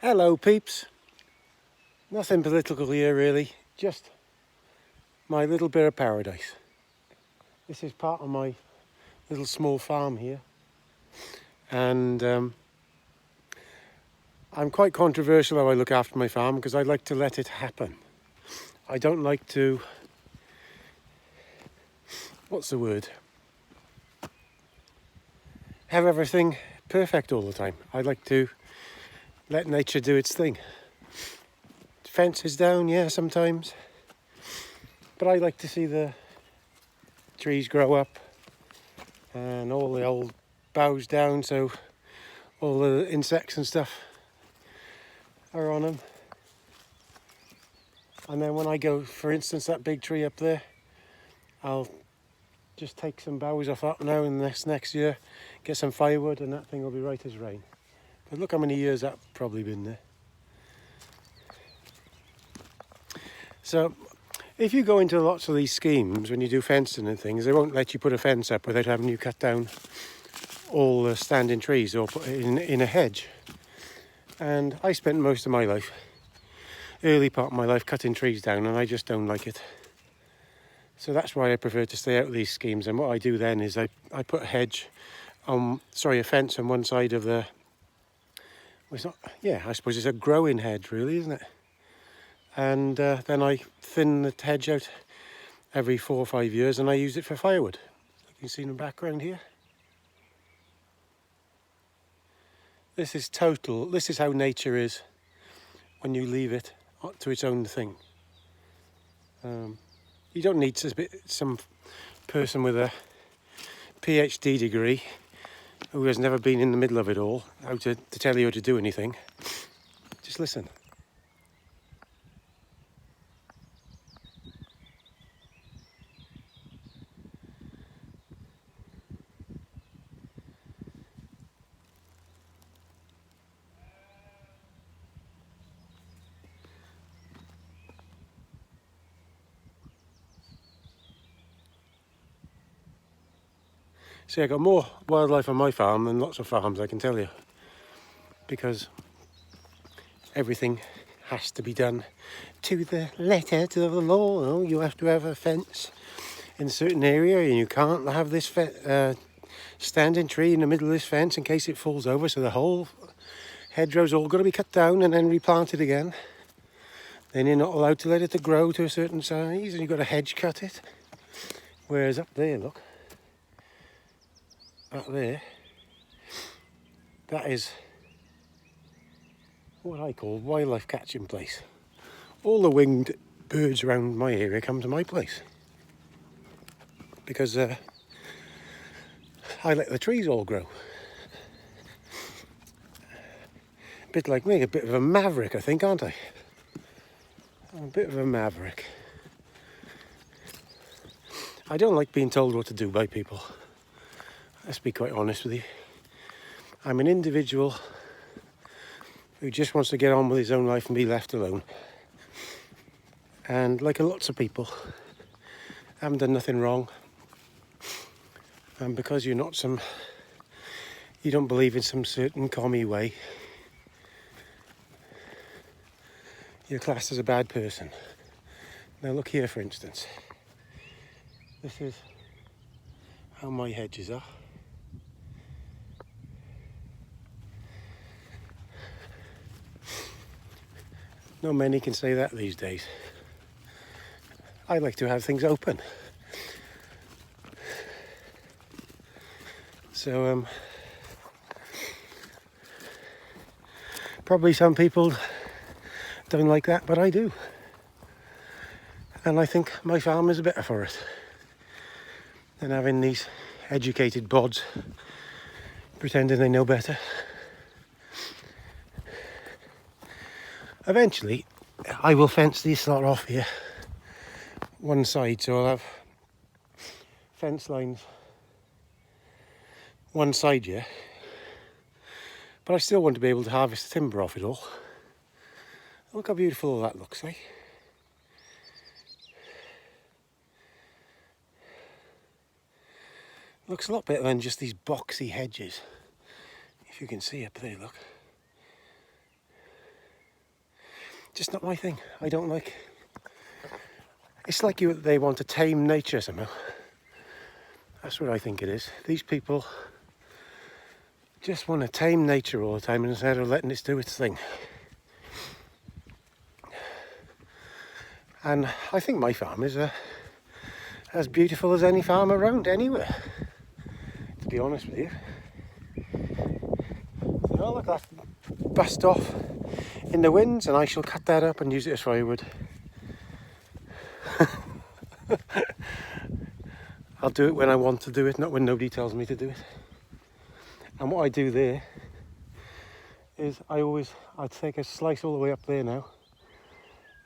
Hello peeps, nothing political here really, just my little bit of paradise. This is part of my little small farm here, and I'm quite controversial how I look after my farm because I like to let it happen. I don't like to, have everything perfect all the time. I like to let nature do its thing. Fences down, yeah, sometimes, but I like to see the trees grow up and all the old boughs down so all the insects and stuff are on them. And then when I go, for instance, that big tree up there, I'll just take some boughs off that now in this next year, get some firewood, and that thing will be right as rain. But look how many years that's probably been there. So if you go into lots of these schemes, when you do fencing and things, they won't let you put a fence up without having you cut down all the standing trees or put it in a hedge. And I spent most of my life, early part of my life, cutting trees down, and I just don't like it. So that's why I prefer to stay out of these schemes. And what I do then is I put a fence on one side of the, I suppose it's a growing hedge really, isn't it? And then I thin the hedge out every 4 or 5 years and I use it for firewood. You can see in the background here. This is how nature is when you leave it to its own thing. You don't need some person with a PhD degree who has never been in the middle of it all to tell you how to do anything. Just listen. See, I got more wildlife on my farm than lots of farms, I can tell you, because everything has to be done to the letter, to the law. You have to have a fence in a certain area, and you can't have this standing tree in the middle of this fence in case it falls over. So the whole hedgerow's all got to be cut down and then replanted again. Then you're not allowed to let it to grow to a certain size, and you've got to hedge cut it. Whereas up there, look. Up there, that is what I call wildlife catching place. All the winged birds around my area come to my place because I let the trees all grow. A bit like me, a bit of a maverick, I think, aren't I? I'm a bit of a maverick. I don't like being told what to do by people. Let's be quite honest with you. I'm an individual who just wants to get on with his own life and be left alone. And like lots of people, I haven't done nothing wrong. And because you don't believe in some certain commie way, you're classed as a bad person. Now look here, for instance. This is how my hedges are. Not many can say that these days. I like to have things open. So probably some people don't like that, but I do. And I think my farm is better for it than having these educated bods pretending they know better. Eventually, I will fence this lot off here, one side, so I'll have fence lines one side here, but I still want to be able to harvest the timber off it all. Look how beautiful all that looks, eh? Looks a lot better than just these boxy hedges. If you can see up there, look. just not my thing. I don't like. It's like they want to tame nature somehow. That's what I think it is. These people just want to tame nature all the time instead of letting it do its thing. And I think my farm is as beautiful as any farm around anywhere, to be honest with you. So look, that's bust off in the winds, and I shall cut that up and use it as firewood. I'll do it when I want to do it, not when nobody tells me to do it. And what I do there is I'd take a slice all the way up there now,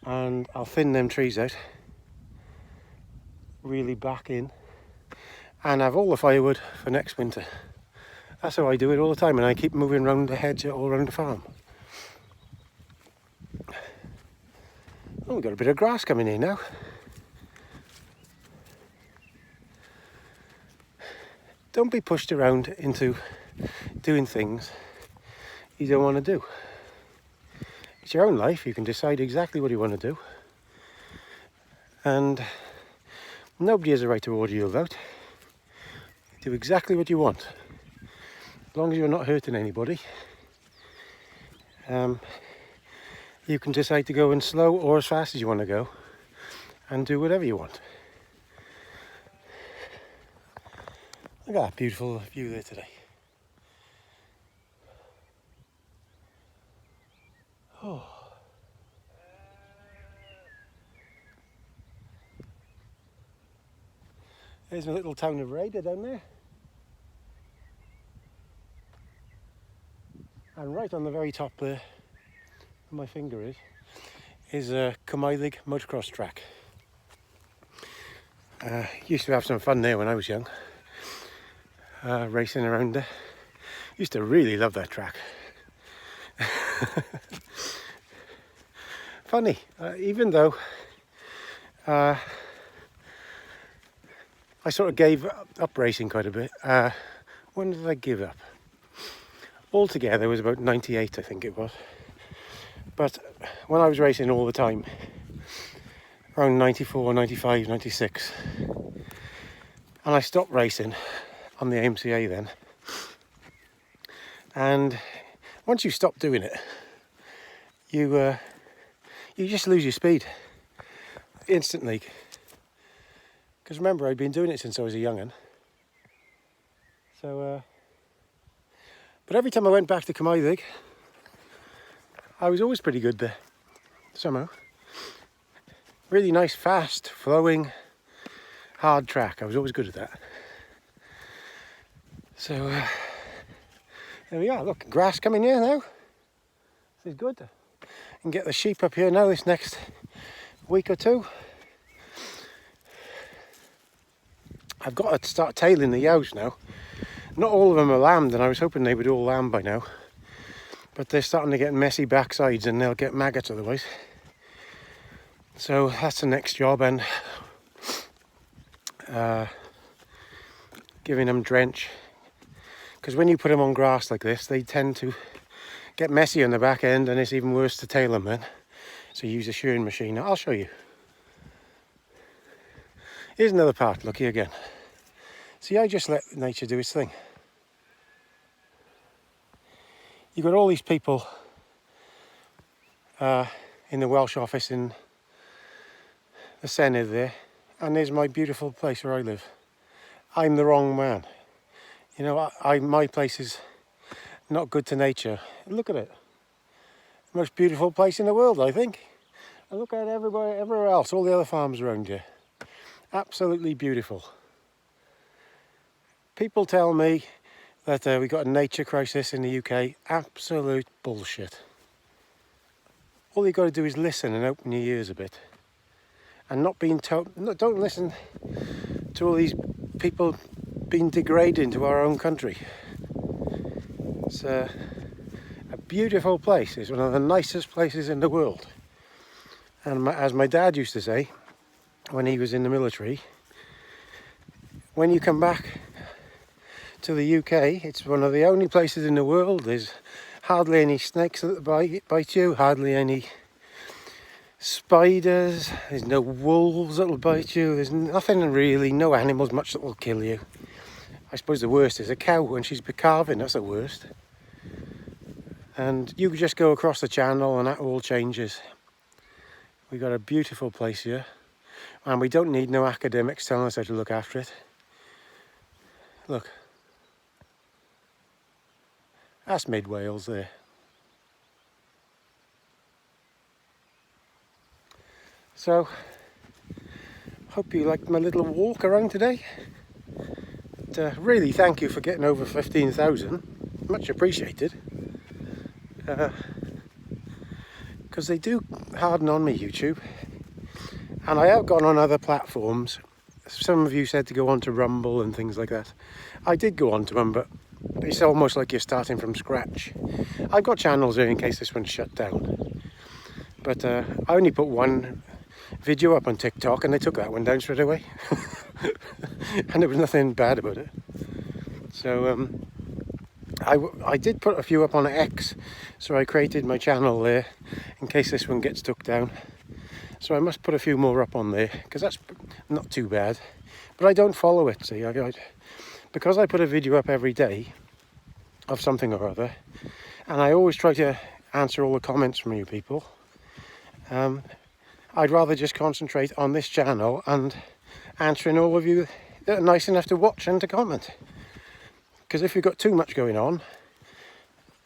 and I'll thin them trees out really back in and have all the firewood for next winter. That's how I do it all the time, and I keep moving around the hedge all around the farm. Oh, we've got a bit of grass coming in now. Don't be pushed around into doing things you don't want to do. It's your own life. You can decide exactly what you want to do, and nobody has a right to order you about. Do exactly what you want, as long as you're not hurting anybody. You can decide to go in slow or as fast as you want to go, and do whatever you want. Look at that beautiful view there today. Oh. There's a little town of Raider down there. And right on the very top there, where my finger is a Cymraeg motocross track. Used to have some fun there when I was young, racing around there. Used to really love that track. Funny, even though I sort of gave up racing quite a bit. When did I give up? Altogether it was about 98, I think it was. But when I was racing all the time, around 94, 95, 96, and I stopped racing on the AMCA then. And once you stop doing it, you just lose your speed instantly. Because remember, I'd been doing it since I was a young'un. So, but every time I went back to Cymraeg, I was always pretty good there, somehow. Really nice, fast, flowing, hard track. I was always good at that. So, there we are. Look, grass coming here now. This is good. I can get the sheep up here now this next week or two. I've got to start tailing the yows now. Not all of them are lambed, and I was hoping they would all lamb by now. But they're starting to get messy backsides, and they'll get maggots otherwise. So that's the next job, and giving them drench. Because when you put them on grass like this, they tend to get messy on the back end, and it's even worse to tail them then. So use a shearing machine. I'll show you. Here's another part, look here again. See, I just let nature do its thing. You've got all these people in the Welsh office in the Senedd there, and there's my beautiful place where I live. I'm the wrong man. You know, my place is not good to nature. Look at it. The most beautiful place in the world, I think. And look at everywhere else, all the other farms around here. Absolutely beautiful. People tell me that we've got a nature crisis in the UK. Absolute bullshit. All you've got to do is listen and open your ears a bit. And not being told, don't listen to all these people being degrading to our own country. It's a beautiful place. It's one of the nicest places in the world. And as my dad used to say, when he was in the military, when you come back to the UK, it's one of the only places in the world. There's hardly any snakes that bite you, hardly any spiders, there's no wolves that'll bite you, there's nothing really, no animals much that will kill you. I suppose the worst is a cow when she's calving, that's the worst. And you just go across the channel and that all changes. We've got a beautiful place here, and we don't need no academics telling us how to look after it. Look, that's mid Wales there. So, hope you liked my little walk around today. Really thank you for getting over 15,000, much appreciated. Because they do harden on me, YouTube. And I have gone on other platforms. Some of you said to go on to Rumble and things like that. I did go on to them, but it's almost like you're starting from scratch. I've got channels there in case this one's shut down. But I only put one video up on TikTok and they took that one down straight away. And there was nothing bad about it. So I did put a few up on X, so I created my channel there in case this one gets took down. So I must put a few more up on there because that's not too bad. But I don't follow it, see, because I put a video up every day of something or other, and I always try to answer all the comments from you people. I'd rather just concentrate on this channel and answering all of you that are nice enough to watch and to comment. Because if you've got too much going on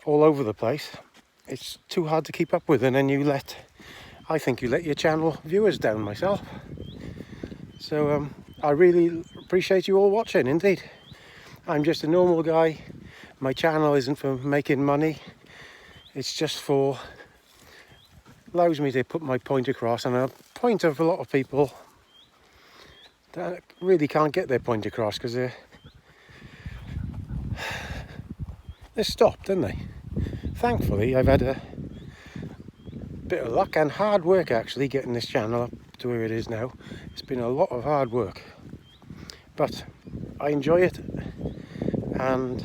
all over the place, it's too hard to keep up with, and then I think you let your channel viewers down myself. So I really appreciate you all watching, indeed. I'm just a normal guy. My channel isn't for making money. It's just allows me to put my point across, and a point of a lot of people that really can't get their point across because they're stopped, aren't they? Thankfully, I've had a bit of luck and hard work actually getting this channel up to where it is now. It's been a lot of hard work, but I enjoy it, and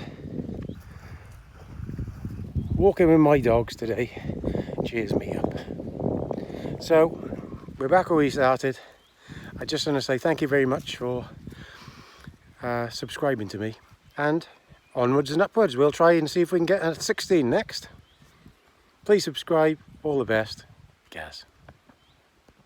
walking with my dogs today cheers me up. So we're back where we started. I just want to say thank you very much for subscribing to me, and onwards and upwards. We'll try and see if we can get a 16 next. Please subscribe. All the best, Gaz.